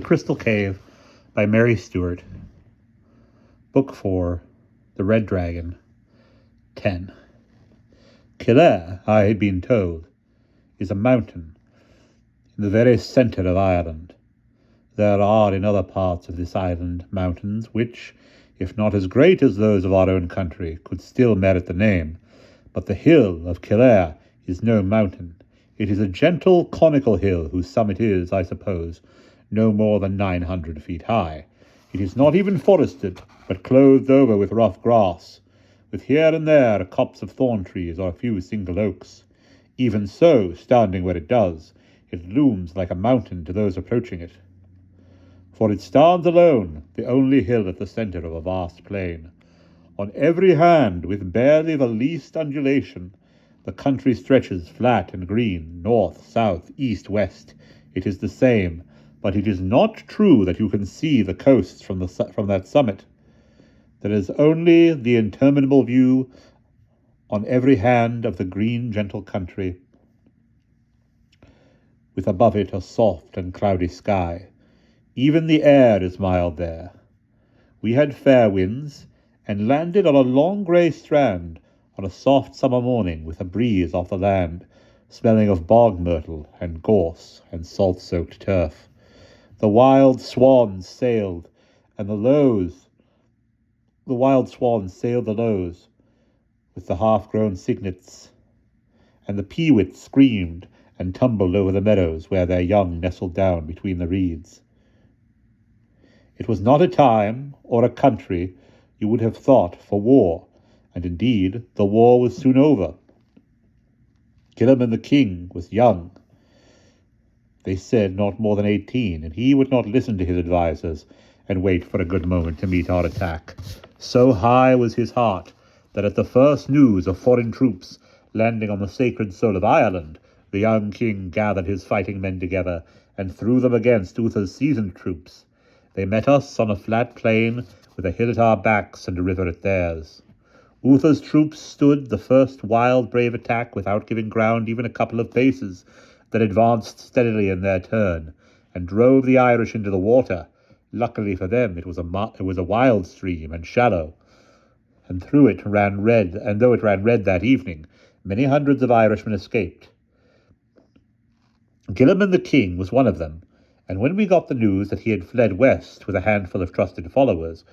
Crystal Cave by Mary Stewart. Book 4, The Red Dragon. 10. Kildare, I had been told, is a mountain in the very centre of Ireland. There are in other parts of this island mountains which, if not as great as those of our own country, could still merit the name. But the hill of Kildare is no mountain. It is a gentle conical hill whose summit is, I suppose, no more than 900 feet high. It is not even forested, but clothed over with rough grass, with here and there a copse of thorn trees or a few single oaks. Even so, standing where it does, it looms like a mountain to those approaching it. For it stands alone, the only hill at the centre of a vast plain. On every hand, with barely the least undulation, the country stretches flat and green, north, south, east, west. It is the same, but it is not true that you can see the coasts from that summit. There is only the interminable view on every hand of the green, gentle country, with above it a soft and cloudy sky. Even the air is mild there. We had fair winds, and landed on a long grey strand on a soft summer morning with a breeze off the land, smelling of bog myrtle and gorse and salt-soaked turf. The wild swans sailed the lows with the half-grown cygnets, and the peewits screamed and tumbled over the meadows where their young nestled down between the reeds. It was not a time or a country you would have thought for war, and indeed the war was soon over. Gilliman the king was young. They said not more than 18, and he would not listen to his advisers and wait for a good moment to meet our attack. So high was his heart that at the first news of foreign troops landing on the sacred soil of Ireland, the young king gathered his fighting men together and threw them against Uther's seasoned troops. They met us on a flat plain with a hill at our backs and a river at theirs. Uther's troops stood the first wild, brave attack without giving ground even a couple of paces, then advanced steadily in their turn, and drove the Irish into the water. Luckily for them, it was a wild stream and shallow, and though it ran red that evening, many hundreds of Irishmen escaped. Gilliman the king was one of them, and when we got the news that he had fled west with a handful of trusted followers,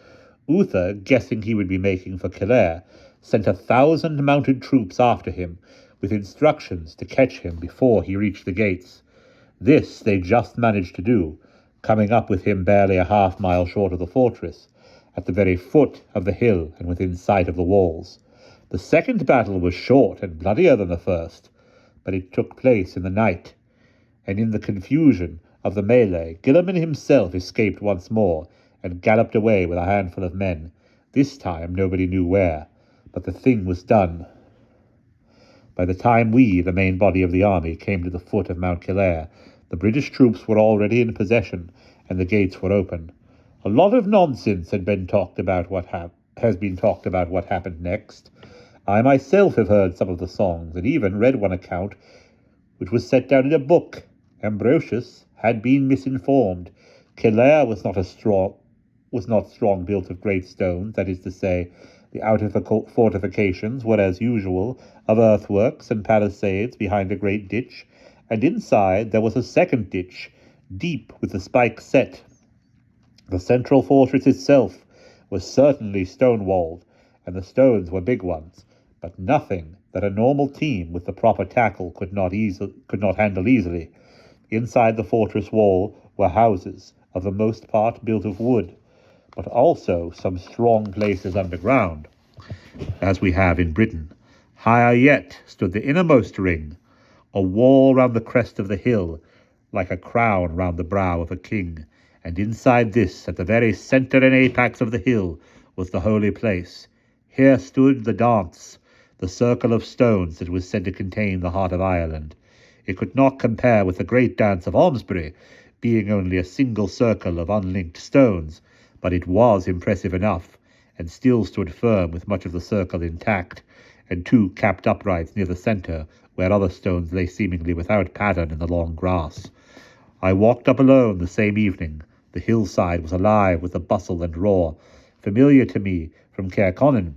Uther, guessing he would be making for Kildare, sent 1,000 mounted troops after him, with instructions to catch him before he reached the gates. This they just managed to do, coming up with him barely a half-mile short of the fortress, at the very foot of the hill and within sight of the walls. The second battle was short and bloodier than the first, but it took place in the night, and in the confusion of the melee, Gilliman himself escaped once more and galloped away with a handful of men. This time nobody knew where, but the thing was done. By the time we, the main body of the army, came to the foot of Mount Kildare, the British troops were already in possession, and the gates were open. A lot of nonsense has been talked about what happened next. I myself have heard some of the songs, and even read one account which was set down in a book. Ambrosius had been misinformed. Kildare was not strong built of great stones, that is to say, the outer fortifications were, as usual, of earthworks and palisades behind a great ditch, and inside there was a second ditch, deep with the spikes set. The central fortress itself was certainly stone-walled, and the stones were big ones, but nothing that a normal team with the proper tackle could not handle easily. Inside the fortress wall were houses, of the most part built of wood, but also some strong places underground, as we have in Britain. Higher yet stood the innermost ring, a wall round the crest of the hill, like a crown round the brow of a king, and inside this, at the very centre and apex of the hill, was the holy place. Here stood the dance, the circle of stones that was said to contain the heart of Ireland. It could not compare with the great dance of Almesbury, being only a single circle of unlinked stones, but it was impressive enough, and still stood firm with much of the circle intact, and 2 capped uprights near the centre, where other stones lay seemingly without pattern in the long grass. I walked up alone the same evening, The hillside was alive with the bustle and roar, familiar to me from Caerconnan,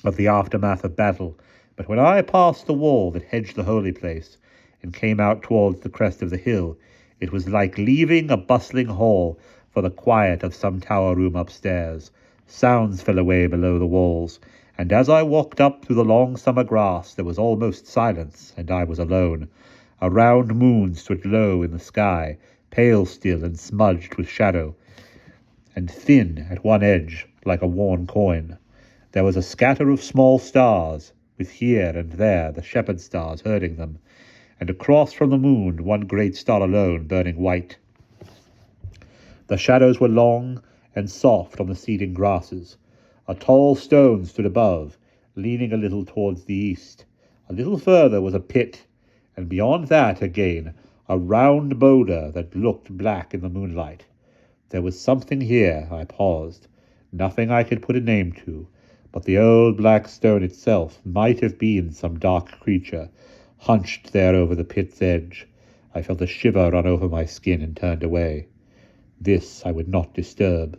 of the aftermath of battle. But when I passed the wall that hedged the holy place, and came out towards the crest of the hill, it was like leaving a bustling hall for the quiet of some tower room upstairs. Sounds fell away below the walls, and as I walked up through the long summer grass, there was almost silence, and I was alone. A round moon stood low in the sky, pale still and smudged with shadow, and thin at one edge like a worn coin. There was a scatter of small stars, with here and there the shepherd stars herding them, and across from the moon one great star alone burning white. The shadows were long and soft on the seeding grasses. A tall stone stood above, leaning a little towards the east. A little further was a pit, and beyond that again a round boulder that looked black in the moonlight. There was something here. I paused. Nothing I could put a name to, but the old black stone itself might have been some dark creature, hunched there over the pit's edge. I felt a shiver run over my skin and turned away. This I would not disturb.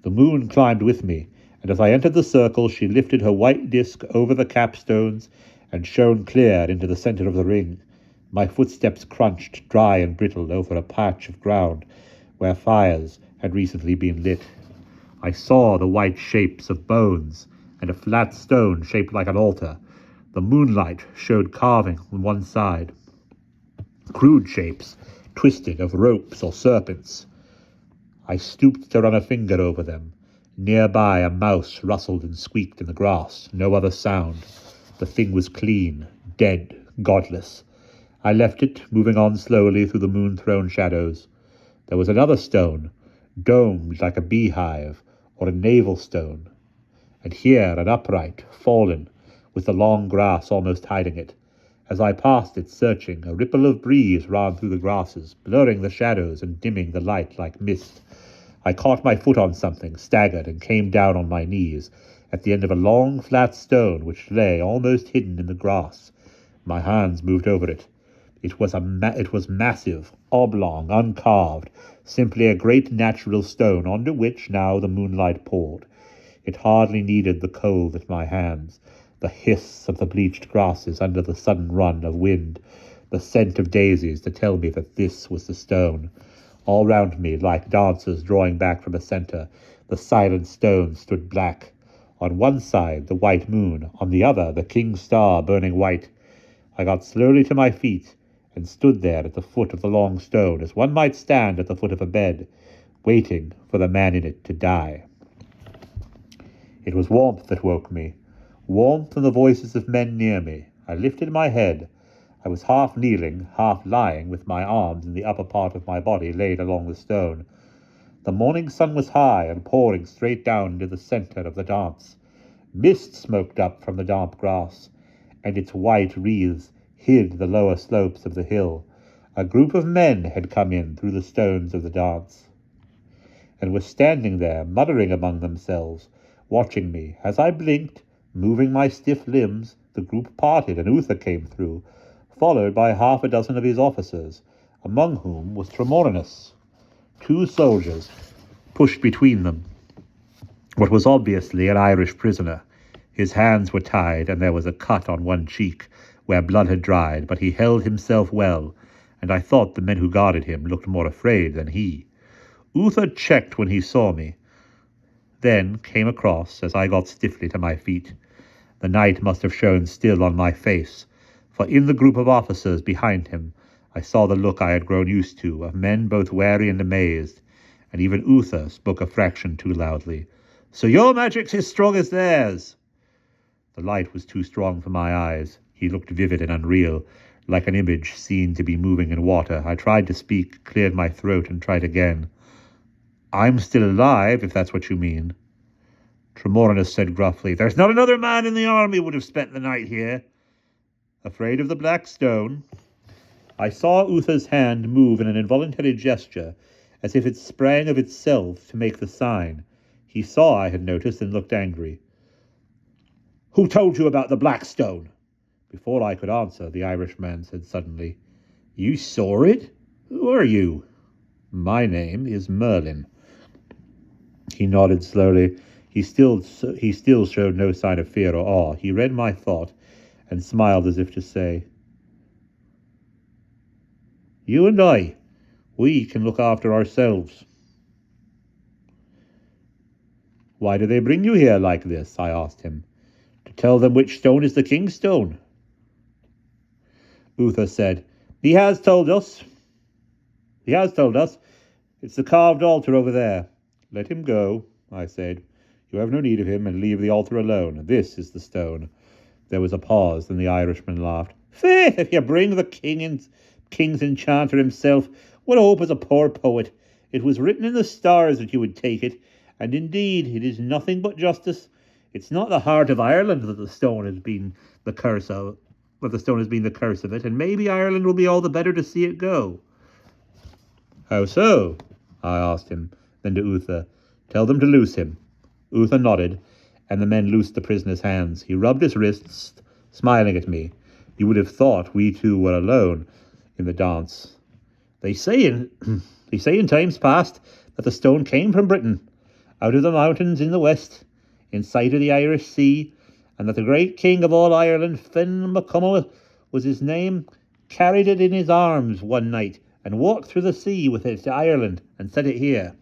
The moon climbed with me, and as I entered the circle she lifted her white disk over the capstones and shone clear into the center of the ring. My footsteps crunched, dry and brittle, over a patch of ground where fires had recently been lit. I saw the white shapes of bones and a flat stone shaped like an altar. The moonlight showed carving on one side, crude shapes, twisted, of ropes or serpents. I stooped to run a finger over them. Nearby a mouse rustled and squeaked in the grass. No other sound. The thing was clean, dead, godless. I left it, moving on slowly through the moon-thrown shadows. There was another stone, domed like a beehive or a navel stone, and here an upright, fallen, with the long grass almost hiding it. As I passed it, searching, a ripple of breeze ran through the grasses, blurring the shadows and dimming the light like mist. I caught my foot on something, staggered, and came down on my knees at the end of a long, flat stone which lay almost hidden in the grass. My hands moved over it. It was massive, oblong, uncarved, simply a great natural stone onto which now the moonlight poured. It hardly needed the cold at my hands, the hiss of the bleached grasses under the sudden run of wind, the scent of daisies to tell me that this was the stone. All round me, like dancers drawing back from a center, the silent stones stood black. On one side the white moon, on the other the king's star burning white. I got slowly to my feet and stood there at the foot of the long stone, as one might stand at the foot of a bed, waiting for the man in it to die. It was warmth that woke me, warmth and the voices of men near me. I lifted my head. I was half kneeling, half lying, with my arms in the upper part of my body laid along the stone. The morning sun was high and pouring straight down into the center of the dance. Mist smoked up from the damp grass, and its white wreaths hid the lower slopes of the hill. A group of men had come in through the stones of the dance, and were standing there, muttering among themselves, watching me. As I blinked, moving my stiff limbs, the group parted, and Uther came through, followed by half a dozen of his officers, among whom was Tremorinus. 2 soldiers pushed between them what was obviously an Irish prisoner. His hands were tied, and there was a cut on one cheek where blood had dried, but he held himself well, and I thought the men who guarded him looked more afraid than he. Uther checked when he saw me, then came across as I got stiffly to my feet. The night must have shone still on my face, for in the group of officers behind him I saw the look I had grown used to, of men both wary and amazed, and even Uther spoke a fraction too loudly. "So your magic's as strong as theirs." The light was too strong for my eyes. He looked vivid and unreal, like an image seen to be moving in water. I tried to speak, cleared my throat, and tried again. "I'm still alive, if that's what you mean." Tremorinus said gruffly, "There's not another man in the army would have spent the night here." Afraid of the black stone? I saw Uther's hand move in an involuntary gesture, as if it sprang of itself to make the sign. He saw I had noticed and looked angry. "Who told you about the black stone?" Before I could answer, the Irishman said suddenly, "You saw it? Who are you?" My name is Merlin. He nodded slowly. He still showed no sign of fear or awe. He read my thought and smiled as if to say, "You and I, we can look after ourselves." "Why do they bring you here like this?" I asked him. "To tell them which stone is the king's stone." Uther said, He has told us. It's the carved altar over there." "Let him go," I said. "You have no need of him, and leave the altar alone. This is the stone." There was a pause, then the Irishman laughed. "Faith, if you bring the king's enchanter himself, what hope as a poor poet? It was written in the stars that you would take it, and indeed it is nothing but justice. It's not the heart of Ireland that the stone has been the curse of, it, and maybe Ireland will be all the better to see it go." "How so?" I asked him. Then to Uther, "Tell them to loose him." Uther nodded, and the men loosed the prisoner's hands. He rubbed his wrists, smiling at me. You would have thought we two were alone in the dance. They say in times past that the stone came from Britain, out of the mountains in the west, in sight of the Irish Sea, and that the great king of all Ireland, Finn MacCumma was his name, carried it in his arms one night and walked through the sea with it to Ireland and set it here.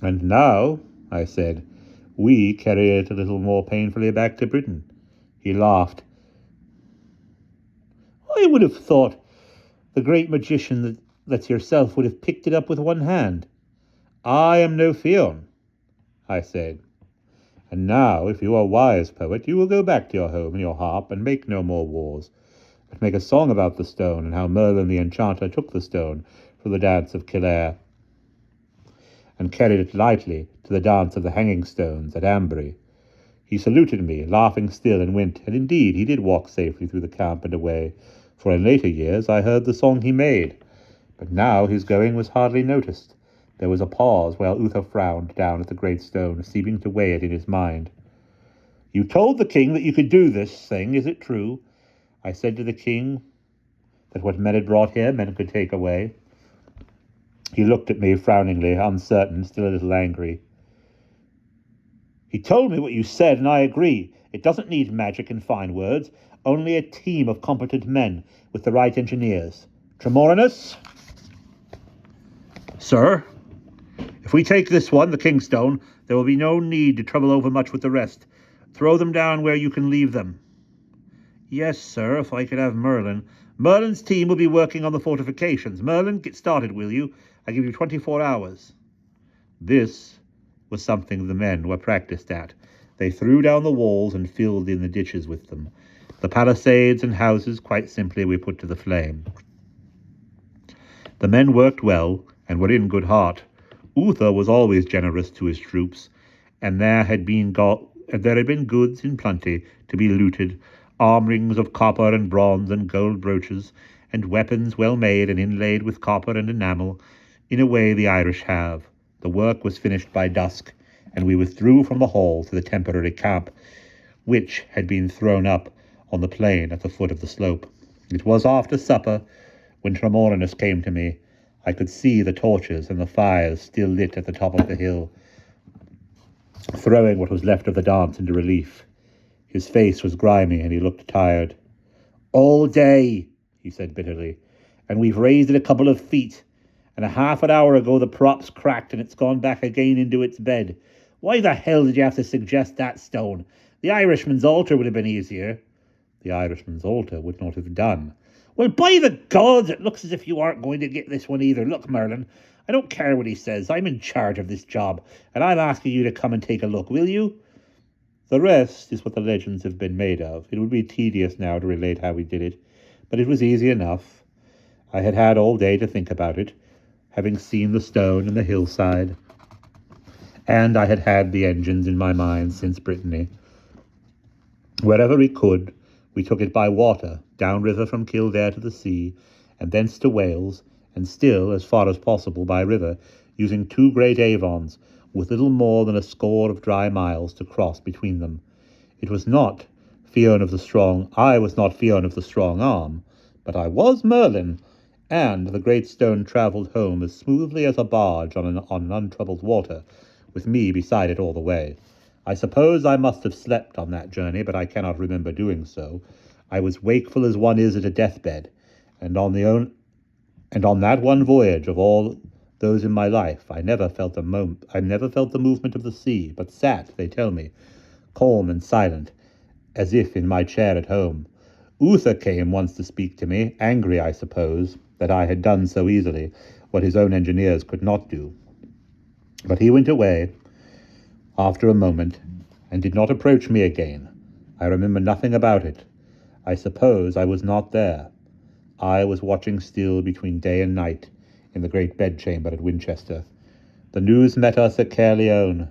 "And now," I said, "we carry it a little more painfully back to Britain." He laughed. "I would have thought the great magician that's yourself would have picked it up with one hand." "I am no Fionn," I said. "And now, if you are wise, poet, you will go back to your home and your harp and make no more wars, but make a song about the stone and how Merlin the enchanter took the stone for the dance of Kildare and carried it lightly to the dance of the hanging stones at Ambry." He saluted me, laughing still, and went, and indeed he did walk safely through the camp and away, for in later years I heard the song he made. But now his going was hardly noticed. There was a pause while Uther frowned down at the great stone, seeming to weigh it in his mind. "You told the king that you could do this thing, is it true?" I said to the king that what men had brought here men could take away. He looked at me frowningly, uncertain, still a little angry. "He told me what you said, and I agree. It doesn't need magic and fine words, only a team of competent men with the right engineers. Tremorinus?" "Sir, if we take this one, the king's stone, there will be no need to trouble over much with the rest. Throw them down where you can leave them." "Yes, sir, if I could have Merlin. Merlin's team will be working on the fortifications. Merlin, get started, will you? I give you 24 hours. This was something the men were practiced at. They threw down the walls and filled in the ditches with them. The palisades and houses, quite simply, we put to the flame. The men worked well and were in good heart. Uther was always generous to his troops, and there had been goods in plenty to be looted, armorings of copper and bronze and gold brooches, and weapons well made and inlaid with copper and enamel, in a way the Irish have. The work was finished by dusk, and we withdrew from the hall to the temporary camp, which had been thrown up on the plain at the foot of the slope. It was after supper when Tremorinus came to me. I could see the torches and the fires still lit at the top of the hill, throwing what was left of the dance into relief. His face was grimy and he looked tired. "All day," he said bitterly, "and we've raised it a couple of feet, and a half an hour ago the prop's cracked and it's gone back again into its bed. Why the hell did you have to suggest that stone? The Irishman's altar would have been easier." "The Irishman's altar would not have done." "Well, by the gods, it looks as if you aren't going to get this one either. Look, Merlin, I don't care what he says. I'm in charge of this job, and I'm asking you to come and take a look, will you?" The rest is what the legends have been made of. It would be tedious now to relate how we did it, but it was easy enough. I had had all day to think about it, having seen the stone and the hillside, and I had had the engines in my mind since Brittany. Wherever we could, we took it by water, downriver from Kildare to the sea, and thence to Wales, and still, as far as possible, by river, using 2 great avons, with little more than a score of dry miles to cross between them. I was not Fionn of the strong arm, but I was Merlin, and the great stone travelled home as smoothly as a barge on untroubled water, with me beside it all the way. I suppose I must have slept on that journey, but I cannot remember doing so. I was wakeful as one is at a deathbed, and on that one voyage of all those in my life, I never felt the movement of the sea, but sat, they tell me, calm and silent, as if in my chair at home. Uther came once to speak to me, angry, I suppose, that I had done so easily what his own engineers could not do. But he went away after a moment, and did not approach me again. I remember nothing about it. I suppose I was not there. I was watching still between day and night in the great bedchamber at Winchester. The news met us at Caerleon.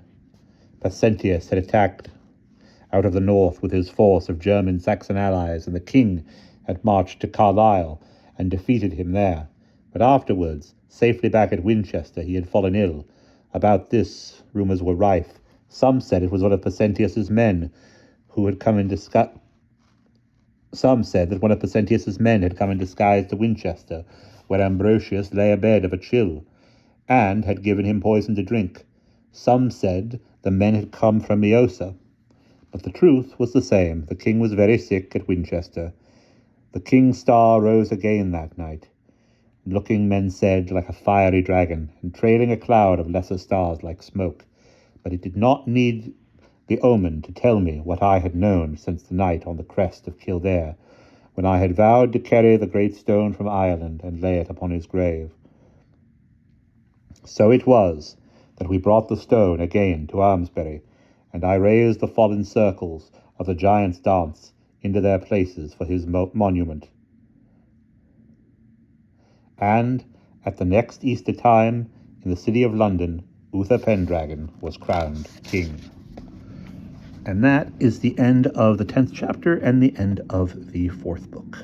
Pasentius had attacked out of the north with his force of German Saxon allies, and the king had marched to Carlisle and defeated him there. But afterwards, safely back at Winchester, he had fallen ill. About this, rumours were rife. Some said it was one of Pasentius's men who had come in disguise. Some said that one of Pasentius's men had come in disguise to Winchester, where Ambrosius lay abed of a chill, and had given him poison to drink. Some said the men had come from Meosa. But the truth was the same. The king was very sick at Winchester. The king's star rose again that night, looking, men said, like a fiery dragon, and trailing a cloud of lesser stars like smoke. But it did not need the omen to tell me what I had known since the night on the crest of Kildare, when I had vowed to carry the great stone from Ireland and lay it upon his grave. So it was that we brought the stone again to Almesbury, and I raised the fallen circles of the giant's dance into their places for his monument. And at the next Easter time, in the city of London, Uther Pendragon was crowned king. And that is the end of the 10th chapter and the end of the 4th book.